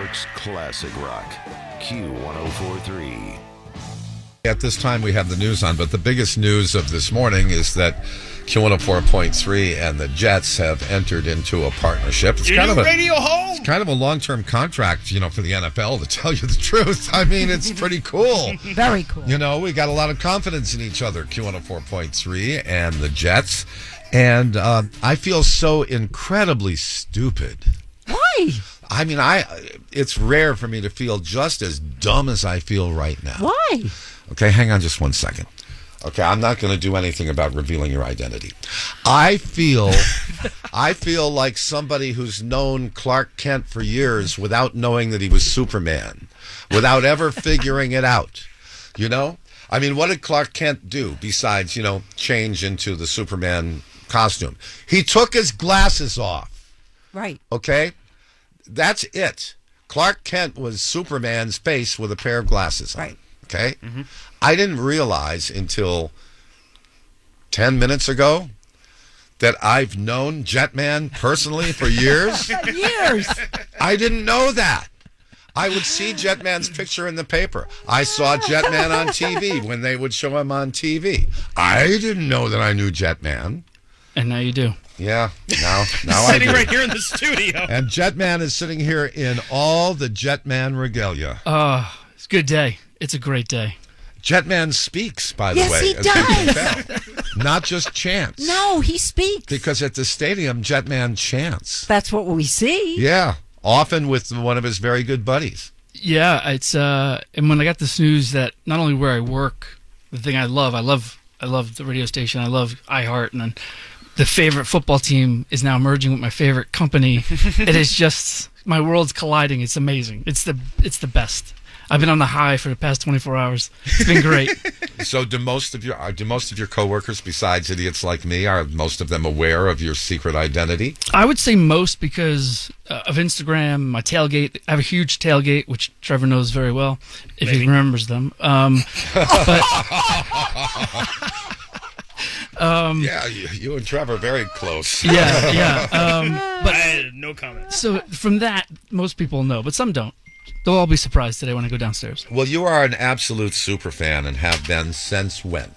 York's classic rock, Q104.3. At this time, we have the news on, but the biggest news of this morning is that Q104.3 and the Jets have entered into a partnership. It's kind of a radio home. It's kind of a long-term contract, for the NFL, to tell you the truth. I mean, it's pretty cool. Very cool. We got a lot of confidence in each other, Q104.3 and the Jets. And I feel so incredibly stupid. Why? I mean, it's rare for me to feel just as dumb as I feel right now. Why? Okay, hang on just 1 second. Okay, I'm not going to do anything about revealing your identity. I feel like somebody who's known Clark Kent for years without knowing that he was Superman, without ever figuring it out. I mean, what did Clark Kent do besides, change into the Superman costume? He took his glasses off. Right. Okay? That's it. Clark Kent was Superman's face with a pair of glasses on. Right. Okay? Mm-hmm. I didn't realize until 10 minutes ago that I've known Jetman personally for years. Years. I didn't know that. I would see Jetman's picture in the paper. I saw Jetman on TV when they would show him on TV. I didn't know that I knew Jetman. And now you do. Yeah, now I sitting do. right here in the studio. And Jetman is sitting here in all the Jetman regalia. It's a good day. It's a great day. Jetman speaks, by the Yes, way. he does. Not just chants. No, he speaks. Because at the stadium, Jetman chants. That's what we see. Yeah, often with one of his very good buddies. Yeah, it's and when I got this news that not only where I work, the thing I love the radio station. I love iHeart, and then the favorite football team is now merging with my favorite company. It is just, my world's colliding. It's amazing. It's the best. I've been on the high for the past 24 hours. It's been great. So do most of your coworkers, besides idiots like me, are most of them aware of your secret identity? I would say most because of Instagram, my tailgate. I have a huge tailgate, which Trevor knows very well, if he remembers them. Yeah, you and Trevor are very close. Yeah. But I had no comment. So from that, most people know, but some don't. They'll all be surprised today when I go downstairs. Well, you are an absolute super fan and have been since when?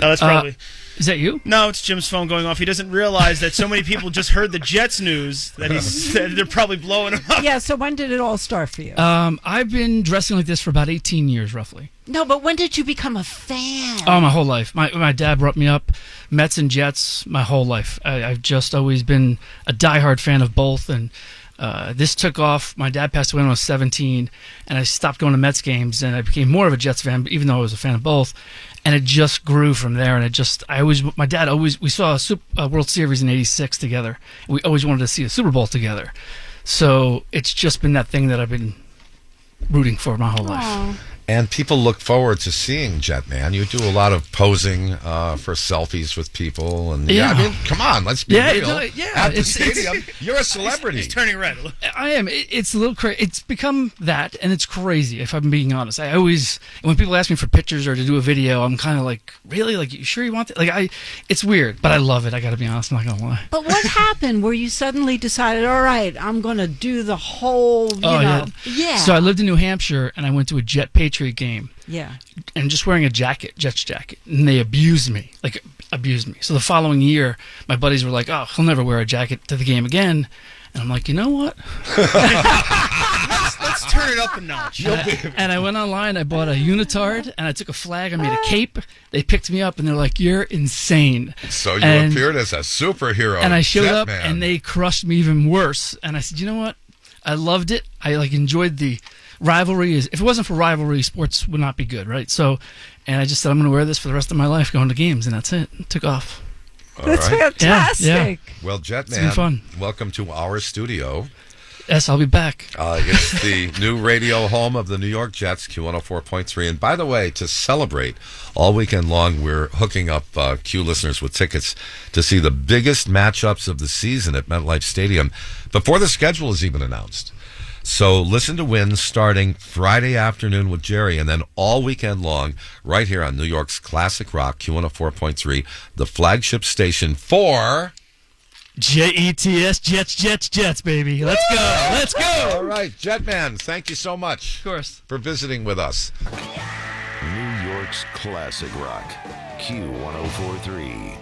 No, that's probably... Is that you? No, it's Jim's phone going off. He doesn't realize that so many people just heard the Jets news that they're probably blowing him up. Yeah, so when did it all start for you? I've been dressing like this for about 18 years, roughly. No, but when did you become a fan? Oh, my whole life. My dad brought me up, Mets and Jets, my whole life. I've just always been a diehard fan of both, and this took off. My dad passed away when I was 17, and I stopped going to Mets games, and I became more of a Jets fan, even though I was a fan of both. And it just grew from there. And my dad always, we saw a World Series in '86 together. We always wanted to see a Super Bowl together. So it's just been that thing that I've been rooting for my whole life. And people look forward to seeing Jetman. You do a lot of posing for selfies with people, and I mean, come on, let's be real. At the stadium, you're a celebrity. He's turning red. I am. It's a little crazy. It's become that, and it's crazy. If I'm being honest, I always, when people ask me for pictures or to do a video, I'm kind of like, really, like, you sure you want that? Like, it's weird, but I love it. I got to be honest. I'm not gonna lie. But what happened where you suddenly decided, all right, I'm going to do the whole, you know. Yeah. So I lived in New Hampshire, and I went to a Jet Patriot game. Yeah. And just wearing a Jets jacket. And they abused me. So the following year, my buddies were like, oh, he'll never wear a jacket to the game again. And I'm like, you know what? Let's turn it up a notch. And I went online, I bought a unitard, and I took a flag, I made a cape. They picked me up, and they're like, you're insane. So you appeared as a superhero. And I showed up, Jetman. and they crushed me even worse. And I said, you know what? I loved it. I enjoyed the rivalry. If it wasn't for rivalry, sports would not be good, right? So, and I just said, I'm going to wear this for the rest of my life going to games, and that's it. Took off. That's fantastic. Yeah. Well, Jetman, It's been fun. Welcome to our studio. Yes, I'll be back. It's the new radio home of the New York Jets, Q104.3. And by the way, to celebrate all weekend long, we're hooking up Q listeners with tickets to see the biggest matchups of the season at MetLife Stadium before the schedule is even announced. So listen to win starting Friday afternoon with Jerry, and then all weekend long right here on New York's classic rock, Q104.3, the flagship station for Jets, Jets, baby. Let's go. Let's go. All right, Jetman, thank you so much Of course. for visiting with us. New York's classic rock, Q104.3.